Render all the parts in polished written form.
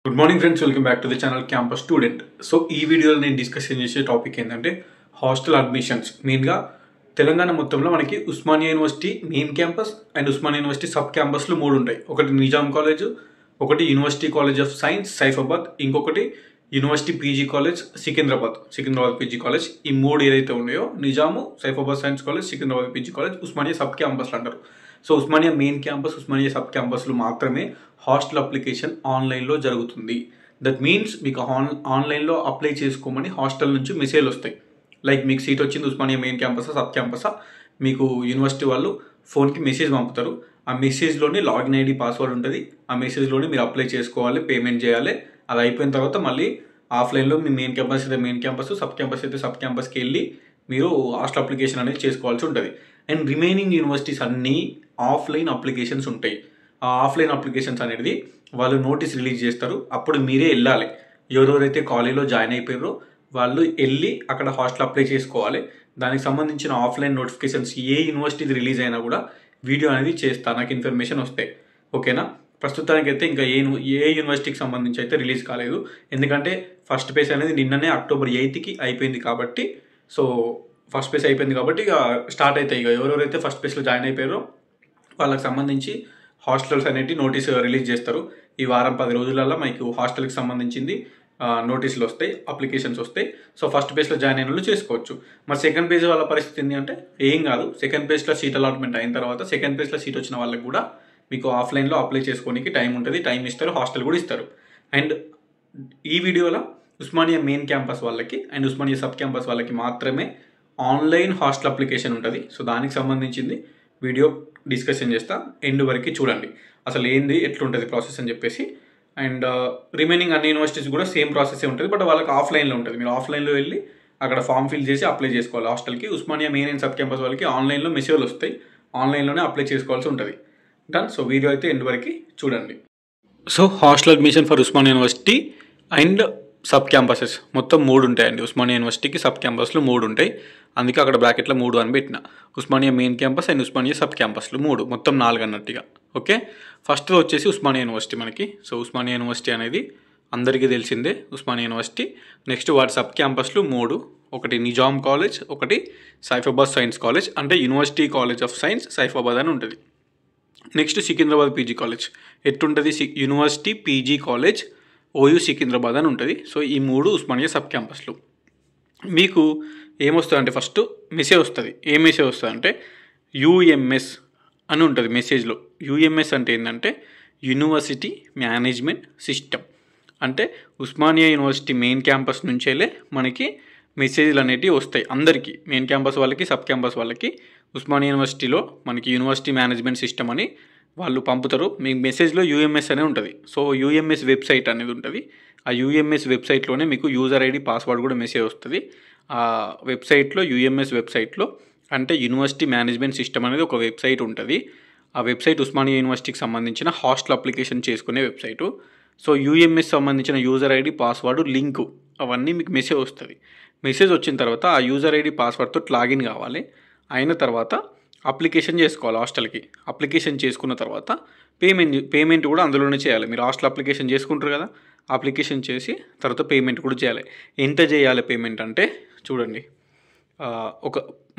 Good morning friends, welcome back to the channel campus student. So ఈ వీడియోలో నేను discuss చేసే టాపిక్ ఏంటంటే హాస్టల్ అడ్మిషన్స్. మెయిన్గా తెలంగాణ మొత్తంలో మనకి Osmania university main campus and Osmania university sub క్యాంపస్లు 3 ఉంటాయి. ఒకటి నిజాం కాలేజ్, ఒకటి university college of science Saifabad, ఇంకొకటి university PG college Secunderabad PG college. ఈ 3 ఏదైతే ఉన్నాయో Nizam, Saifabad science college, Secunderabad PG college, Osmania sub క్యాంపస్లు అంటారు. So Osmania main campus, Osmania sub క్యాంపస్లు మాత్రమే హాస్టల్ అప్లికేషన్ ఆన్లైన్లో జరుగుతుంది. దట్ మీన్స్ మీకు ఆన్లైన్లో అప్లై చేసుకోమని హాస్టల్ నుంచి మెసేజ్లు వస్తాయి. లైక్ మీకు సీట్ వచ్చింది ఉస్మానియా మెయిన్ క్యాంపసా సబ్ క్యాంపసా, మీకు యూనివర్సిటీ వాళ్ళు ఫోన్కి మెసేజ్ పంపుతారు. ఆ మెసేజ్లోనే లాగిన్ ఐడి పాస్వర్డ్ ఉంటుంది. ఆ మెసేజ్లోనే మీరు అప్లై చేసుకోవాలి, పేమెంట్ చేయాలి. అది అయిపోయిన తర్వాత మళ్ళీ ఆఫ్లైన్లో మీ మెయిన్ క్యాంపస్ అయితే మెయిన్ క్యాంపస్, సబ్ క్యాంపస్ అయితే సబ్ క్యాంపస్కి వెళ్ళి మీరు హాస్టల్ అప్లికేషన్ అనేది చేసుకోవాల్సి ఉంటుంది. అండ్ రిమైనింగ్ యూనివర్సిటీస్ అన్నీ ఆఫ్లైన్ అప్లికేషన్స్ ఉంటాయి. ఆ ఆఫ్లైన్ అప్లికేషన్స్ అనేది వాళ్ళు నోటీస్ రిలీజ్ చేస్తారు. అప్పుడు మీరే వెళ్ళాలి. ఎవరెవరైతే కాలేజీలో జాయిన్ అయిపోయారో వాళ్ళు వెళ్ళి అక్కడ హాస్టల్ అప్లై చేసుకోవాలి. దానికి సంబంధించిన ఆఫ్లైన్ నోటిఫికేషన్స్ ఏ యూనివర్సిటీ రిలీజ్ అయినా కూడా వీడియో అనేది చేస్తాను, నాకు ఇన్ఫర్మేషన్ వస్తాయి. ఓకేనా? ప్రస్తుతానికి అయితే ఇంకా ఏ యూనివర్సిటీకి సంబంధించి అయితే రిలీజ్ కాలేదు. ఎందుకంటే ఫస్ట్ ఫేజ్ అనేది నిన్ననే అక్టోబర్ 8కి అయిపోయింది కాబట్టి, సో ఫస్ట్ ఫేజ్ అయిపోయింది కాబట్టి ఇక స్టార్ట్ అవుతాయి. ఇక ఎవరెవరైతే ఫస్ట్ ఫేజ్లో జాయిన్ అయిపోయారో వాళ్ళకి సంబంధించి హాస్టల్స్ అనేవి నోటీస్ రిలీజ్ చేస్తారు. ఈ వారం 10 రోజులలో మీకు హాస్టల్కి సంబంధించింది నోటీసులు వస్తాయి, అప్లికేషన్స్ వస్తాయి. సో ఫస్ట్ పేజ్లో జాయిన్ అయిన వాళ్ళు చేసుకోవచ్చు. మరి సెకండ్ పేజ్ వాళ్ళ పరిస్థితి ఏంటి అంటే ఏం కాదు. సెకండ్ పేజ్లో సీట్ అలాట్మెంట్ అయిన తర్వాత సెకండ్ పేజ్లో సీట్ వచ్చిన వాళ్ళకి కూడా మీకు ఆఫ్లైన్లో అప్లై చేసుకోనికి టైం ఉంటుంది, టైం ఇస్తారు, హాస్టల్ కూడా ఇస్తారు. అండ్ ఈ వీడియోలో ఉస్మానియా మెయిన్ క్యాంపస్ వాళ్ళకి అండ్ ఉస్మానియా సబ్ క్యాంపస్ వాళ్ళకి మాత్రమే ఆన్లైన్ హాస్టల్ అప్లికేషన్ ఉంటుంది. సో దానికి సంబంధించింది వీడియో డిస్కషన్ చేస్తా, ఎండ్ వరకు చూడండి అసలు ఏంది ఎట్లుంటుంది ప్రాసెస్ అని చెప్పేసి. అండ్ రిమైనింగ్ అన్ని యూనివర్సిటీస్ కూడా సేమ్ ప్రాసెసే ఉంటుంది, బట్ వాళ్ళకి ఆఫ్లైన్లో ఉంటుంది. మీరు ఆఫ్లైన్లో వెళ్ళి అక్కడ ఫామ్ ఫిల్ చేసి అప్లై చేసుకోవాలి హాస్టల్కి. Osmania main and sub campus వాళ్ళకి ఆన్లైన్లో మెసేజ్లు వస్తాయి, ఆన్లైన్లోనే అప్లై చేసుకోవాల్సి ఉంటుంది. డన్. సో వీడియో అయితే ఎండ్ వరకు చూడండి. So hostel admission for Osmania university and sub campuses మొత్తం 3 ఉంటాయండి. ఉస్మానియా యూనివర్సిటీకి సబ్ క్యాంపస్లు 3 ఉంటాయి, అందుకే అక్కడ బ్రాకెట్లో 3 అని పెట్టిన. Osmania main campus and Osmania sub క్యాంపస్లు 3, మొత్తం 4 అన్నట్టుగా. ఓకే, ఫస్ట్ వచ్చేసి ఉస్మానియా యూనివర్సిటీ మనకి. సో ఉస్మానియా యూనివర్సిటీ అనేది అందరికీ తెలిసిందే, ఉస్మానియా యూనివర్సిటీ. నెక్స్ట్ వాటి సబ్ క్యాంపస్లు 3, ఒకటి నిజాం కాలేజ్, ఒకటి సైఫాబాద్ సైన్స్ కాలేజ్, అంటే university college of science Saifabad అని ఉంటుంది. నెక్స్ట్ సికింద్రాబాద్ పీజీ కాలేజ్ ఎట్టుంటుంది, university PG college OU Secunderabad అని ఉంటుంది. సో ఈ 3 ఉస్మానియా సబ్ క్యాంపస్లు. మీకు ఏమొస్తుంది అంటే ఫస్ట్ మెసేజ్ వస్తుంది. ఏ మెసేజ్ వస్తుంది అంటే యూఎంఎస్ అని ఉంటుంది మెసేజ్లో. యూఎంఎస్ అంటే ఏంటంటే యూనివర్సిటీ మేనేజ్మెంట్ సిస్టమ్. అంటే ఉస్మానియా యూనివర్సిటీ మెయిన్ క్యాంపస్ నుంచేలే మనకి మెసేజ్లు అనేటివి వస్తాయి అందరికీ, మెయిన్ క్యాంపస్ వాళ్ళకి సబ్ క్యాంపస్ వాళ్ళకి. ఉస్మానియా యూనివర్సిటీలో మనకి యూనివర్సిటీ మేనేజ్మెంట్ సిస్టమ్ అని వాళ్ళు పంపుతారు. మీకు మెసేజ్లో యూఎంఎస్ అనే ఉంటుంది. సో యూఎంఎస్ వెబ్సైట్ అనేది ఉంటుంది. ఆ యూఎంఎస్ వెబ్సైట్లోనే మీకు యూజర్ ఐడి పాస్వర్డ్ కూడా మెసేజ్ వస్తుంది. ఆ వెబ్సైట్లో యూఎంఎస్ వెబ్సైట్లో అంటే యూనివర్సిటీ మేనేజ్మెంట్ సిస్టమ్ అనేది ఒక వెబ్సైట్ ఉంటుంది. ఆ వెబ్సైట్ ఉస్మానియా యూనివర్సిటీకి సంబంధించిన హాస్టల్ అప్లికేషన్ చేసుకునే వెబ్సైటు. సో యూఎంఎస్ సంబంధించిన యూజర్ ఐడి పాస్వర్డ్ లింకు అవన్నీ మీకు మెసేజ్ వస్తుంది. మెసేజ్ వచ్చిన తర్వాత ఆ యూజర్ ఐడి పాస్వర్డ్తో లాగిన్ కావాలి. అయిన తర్వాత అప్లికేషన్ చేసుకోవాలి హాస్టల్కి. అప్లికేషన్ చేసుకున్న తర్వాత పేమెంట్ కూడా అందులోనే చేయాలి. మీరు హాస్టల్ అప్లికేషన్ చేసుకుంటారు కదా, అప్లికేషన్ చేసి తర్వాత పేమెంట్ కూడా చేయాలి. ఎంత చేయాలి పేమెంట్ అంటే చూడండి,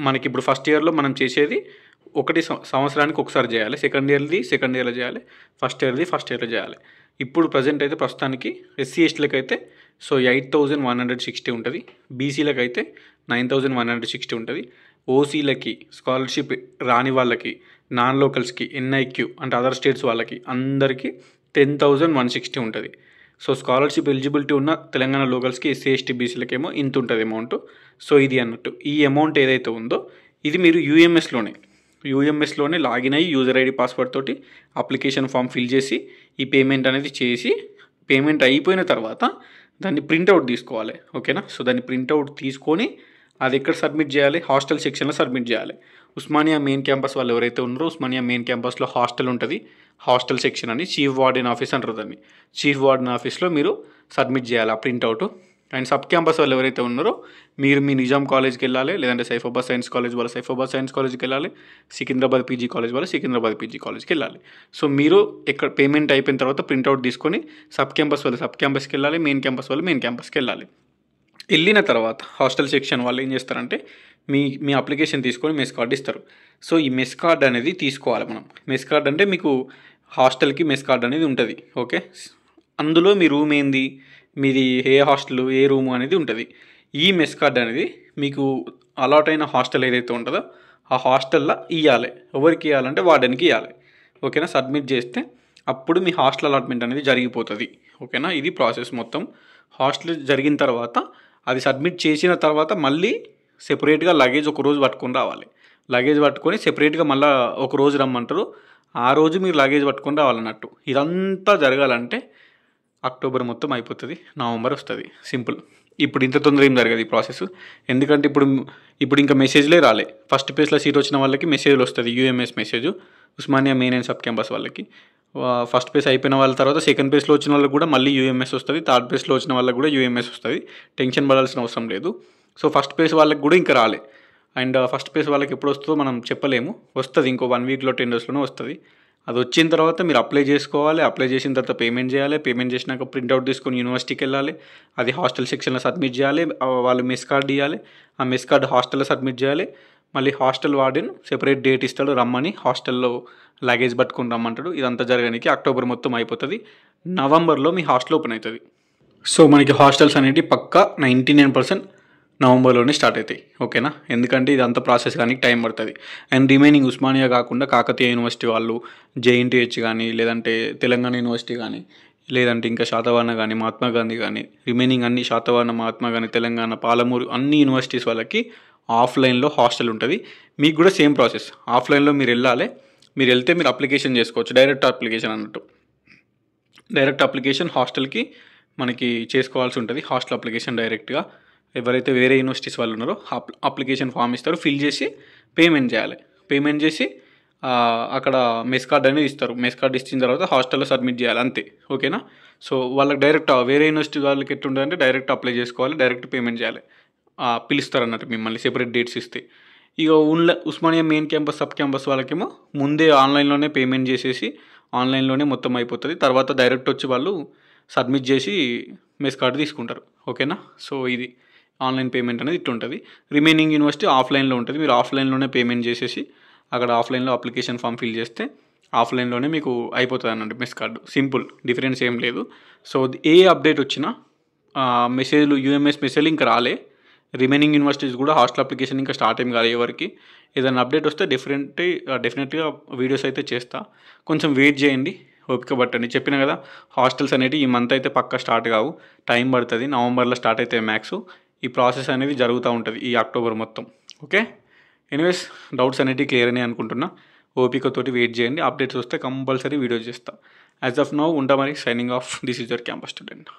మనకి ఇప్పుడు ఫస్ట్ ఇయర్లో మనం చేసేది ఒకటి సంవత్సరానికి ఒకసారి చేయాలి. సెకండ్ ఇయర్లో చేయాలి, ఫస్ట్ ఇయర్లో చేయాలి. ఇప్పుడు ప్రస్తుతానికి ఎస్సీ ఎస్టీలకు అయితే సో 8,160 ఉంటుంది, బీసీలకు అయితే 9,160 ఉంటుంది, ఓసీలకి స్కాలర్షిప్ రాని వాళ్ళకి, నాన్ లోకల్స్కి, ఎన్ఐక్యూ అంటే అదర్ స్టేట్స్ వాళ్ళకి అందరికీ 10,160 ఉంటుంది. సో స్కాలర్షిప్ ఎలిజిబిలిటీ ఉన్న తెలంగాణ లోకల్స్కి, ఎస్సీ ఎస్టీ బీసీలకేమో ఇంత ఉంటుంది అమౌంట్. సో ఇది అన్నట్టు ఈ అమౌంట్ ఏదైతే ఉందో ఇది మీరు యూఎంఎస్లోనే లాగిన్ అయ్యి యూజర్ ఐడి పాస్వర్డ్ తోటి అప్లికేషన్ ఫామ్ ఫిల్ చేసి ఈ పేమెంట్ అనేది చేసి, పేమెంట్ అయిపోయిన తర్వాత దాన్ని ప్రింట్అవుట్ తీసుకోవాలి. ఓకేనా? సో దాన్ని ప్రింట్అవుట్ తీసుకొని అది ఎక్కడ సబ్మిట్ చేయాలి, హాస్టల్ సెక్షన్లో సబ్మిట్ చేయాలి. ఉస్మానియా మెయిన్ క్యాంపస్ వాళ్ళు ఎవరైతే ఉన్నారో ఉస్మానియా మెయిన్ క్యాంపస్లో హాస్టల్ ఉంటుంది, హాస్టల్ సెక్షన్ అని చీఫ్ వార్డెన్ ఆఫీస్ అంటారు దాన్ని. చీఫ్ వార్డెన్ ఆఫీస్లో మీరు సబ్మిట్ చేయాలి ఆ ప్రింట్అవుట్. అండ్ సబ్ క్యాంపస్ వాళ్ళు ఎవరైతే ఉన్నారో మీరు మీ నిజాం కాలేజ్కి వెళ్ళాలి, లేదంటే సైఫాబాద్ సైన్స్ కాలేజ్ వాళ్ళ సైఫాబాద్ సైన్స్ కాలేజ్కి వెళ్ళాలి, సికింద్రాబాద్ పీజీ కాలేజ్ వాళ్ళ సికింద్రాబాద్ పీజీ కాలేజ్కి వెళ్ళాలి. సో మీరు ఇక్కడ పేమెంట్ అయిపోయిన తర్వాత ప్రింట్అవుట్ తీసుకొని సబ్ క్యాంపస్ వాళ్ళు సబ్ క్యాంపస్కి వెళ్ళాలి, మెయిన్ క్యాంపస్ వాళ్ళు మెయిన్ క్యాంపస్కి వెళ్ళాలి. వెళ్ళిన తర్వాత హాస్టల్ సెక్షన్ వాళ్ళు ఏం చేస్తారంటే మీ అప్లికేషన్ తీసుకొని మెస్ కార్డ్ ఇస్తారు. సో ఈ మెస్ కార్డ్ అనేది తీసుకోవాలి మనం. మెస్ కార్డ్ అంటే మీకు హాస్టల్కి మెస్ కార్డ్ అనేది ఉంటుంది. ఓకే, అందులో మీ రూమ్ ఏంది, మీది ఏ హాస్టల్ ఏ రూము అనేది ఉంటుంది. ఈ మెస్ కార్డ్ అనేది మీకు అలాట్ అయిన హాస్టల్ ఏదైతే ఉంటుందో ఆ హాస్టల్లో ఇవ్వాలి. ఎవరికి ఇవ్వాలంటే వార్డెన్కి ఇవ్వాలి. ఓకేనా, సబ్మిట్ చేస్తే అప్పుడు మీ హాస్టల్ అలాట్మెంట్ అనేది జరిగిపోతుంది. ఓకేనా, ఇది ప్రాసెస్ మొత్తం. హాస్టల్ జరిగిన తర్వాత అది సబ్మిట్ చేసిన తర్వాత మళ్ళీ సెపరేట్గా లగేజ్ ఒక రోజు పట్టుకొని రావాలి. లగేజ్ పట్టుకొని సెపరేట్గా మళ్ళీ ఒక రోజు రమ్మంటారు. ఆ రోజు మీరు లగేజ్ పట్టుకొని రావాలన్నట్టు. ఇదంతా జరగాలంటే అక్టోబర్ మొత్తం అయిపోతుంది, నవంబర్ వస్తుంది. సింపుల్. ఇప్పుడు ఇంత తొందర ఏం జరగదు ఈ ప్రాసెస్. ఎందుకంటే ఇప్పుడు ఇంకా మెసేజ్లే రాలే. ఫస్ట్ పేజ్లో సీట్ వచ్చిన వాళ్ళకి మెసేజ్లు వస్తుంది, UMS message, Osmania main and sub campus వాళ్ళకి. ఫస్ట్ పేజ్ అయిపోయిన వాళ్ళ తర్వాత సెకండ్ పేజ్లో వచ్చిన వాళ్ళకి కూడా మళ్ళీ యూఎంఎస్ వస్తుంది, థర్డ్ పేజ్లో వచ్చిన వాళ్ళకి కూడా యూఎంఎస్ వస్తుంది. టెన్షన్ పడాల్సిన అవసరం లేదు. సో ఫస్ట్ పేజ్ వాళ్ళకి కూడా ఇంకా రాలే. అండ్ ఫస్ట్ పేజ్ వాళ్ళకి ఎప్పుడు వస్తుందో మనం చెప్పలేము. వస్తుంది ఇంకో 1 వీక్లో 10 డేస్లోనే వస్తుంది. అది వచ్చిన తర్వాత మీరు అప్లై చేసుకోవాలి. అప్లై చేసిన తర్వాత పేమెంట్ చేయాలి. పేమెంట్ చేసినాక ప్రింట్అవుట్ తీసుకొని యూనివర్సిటీకి వెళ్ళాలి. అది హాస్టల్ సెక్షన్లో సబ్మిట్ చేయాలి. వాళ్ళు మెస్ కార్డ్ ఇవ్వాలి. ఆ మెస్ కార్డ్ హాస్టల్లో సబ్మిట్ చేయాలి. మళ్ళీ హాస్టల్ వార్డెన్ సెపరేట్ డేట్ ఇస్తాడు, రమ్మని హాస్టల్లో లగేజ్ పట్టుకొని రమ్మంటాడు. ఇదంతా జరగడానికి అక్టోబర్ మొత్తం అయిపోతుంది. నవంబర్లో మీ హాస్టల్ ఓపెన్ అవుతుంది. సో మనకి హాస్టల్స్ అనేవి పక్కా 99% నవంబర్లోనే స్టార్ట్ అవుతాయి. ఓకేనా, ఎందుకంటే ఇదంతా ప్రాసెస్ కానీ టైం పడుతుంది. అండ్ రిమైనింగ్ ఉస్మానియా కాకుండా కాకతీయ యూనివర్సిటీ వాళ్ళు, జేఎన్టీహెచ్ కానీ, లేదంటే తెలంగాణ యూనివర్సిటీ కానీ, లేదంటే ఇంకా శాతవాహన కానీ, మహాత్మా గాంధీ కానీ, రిమైనింగ్ అన్ని శాతవాహన, మహాత్మా గాంధీ, తెలంగాణ, పాలమూరు అన్ని యూనివర్సిటీస్ వాళ్ళకి ఆఫ్లైన్లో హాస్టల్ ఉంటుంది. మీకు కూడా సేమ్ ప్రాసెస్. ఆఫ్లైన్లో మీరు వెళ్ళాలి. మీరు వెళ్తే మీరు అప్లికేషన్ చేసుకోవచ్చు, డైరెక్ట్ అప్లికేషన్ అన్నట్టు. డైరెక్ట్ అప్లికేషన్ హాస్టల్కి మనకి చేసుకోవాల్సి ఉంటుంది. హాస్టల్ అప్లికేషన్ డైరెక్ట్గా ఎవరైతే వేరే యూనివర్సిటీస్ వాళ్ళు ఉన్నారో అప్లికేషన్ ఫామ్ ఇస్తారు, ఫిల్ చేసి పేమెంట్ చేయాలి. పేమెంట్ చేసి అక్కడ మెస్ కార్డ్ అనేది ఇస్తారు. మెస్ కార్డ్ ఇచ్చిన తర్వాత హాస్టల్లో సబ్మిట్ చేయాలి, అంతే. ఓకేనా, సో వాళ్ళకి డైరెక్ట్ వేరే యూనివర్సిటీ వాళ్ళకి ఎట్లుంటుందంటే డైరెక్ట్ అప్లై చేసుకోవాలి, డైరెక్ట్ పేమెంట్ చేయాలి. పిలుస్తారు అన్నట్టు మిమ్మల్ని, సెపరేట్ డేట్స్ ఇస్తే. ఇక Osmania main campus sub campus వాళ్ళకేమో ముందే ఆన్లైన్లోనే పేమెంట్ చేసేసి ఆన్లైన్లోనే మొత్తం అయిపోతుంది. తర్వాత డైరెక్ట్ వచ్చి వాళ్ళు సబ్మిట్ చేసి మెస్ కార్డు తీసుకుంటారు. ఓకేనా, సో ఇది ఆన్లైన్ పేమెంట్ అనేది ఇట్లా ఉంటుంది. రిమైనింగ్ యూనివర్సిటీ ఆఫ్లైన్లో ఉంటుంది. మీరు ఆఫ్లైన్లోనే పేమెంట్ చేసేసి అక్కడ ఆఫ్లైన్లో అప్లికేషన్ ఫామ్ ఫిల్ చేస్తే ఆఫ్లైన్లోనే మీకు అయిపోతుంది అన్నట్టు మెస్ కార్డు. సింపుల్, డిఫరెన్స్ ఏం లేదు. సో ఏ అప్డేట్ వచ్చినా మెసేజ్లు, యూఎంఎస్ మెసేజ్లు ఇంకా రాలే. రిమైనింగ్ యూనివర్సిటీస్ కూడా హాస్టల్ అప్లికేషన్ ఇంకా స్టార్ట్ ఏం కాదు ఎవరికి. ఏదైనా అప్డేట్ వస్తే డెఫినెట్గా వీడియోస్ అయితే చేస్తా. కొంచెం వెయిట్ చేయండి, ఓపిక పట్టండి. చెప్పిన కదా, హాస్టల్స్ అనేవి ఈ మంత్ అయితే పక్కా స్టార్ట్ కావు, టైం పడుతుంది. నవంబర్లో స్టార్ట్ అయితే మ్యాక్స్. ఈ ప్రాసెస్ అనేది జరుగుతూ ఉంటుంది ఈ అక్టోబర్ మొత్తం. ఓకే, ఎనీవేస్ డౌట్స్ అనేవి క్లియర్ అని అనుకుంటున్నా. ఓపికతోటి వెయిట్ చేయండి. అప్డేట్స్ వస్తే కంపల్సరీ వీడియో చేస్తా. యాజ్ ఆఫ్ నౌ ఉంటా మరి. Signing off. This is your campus student.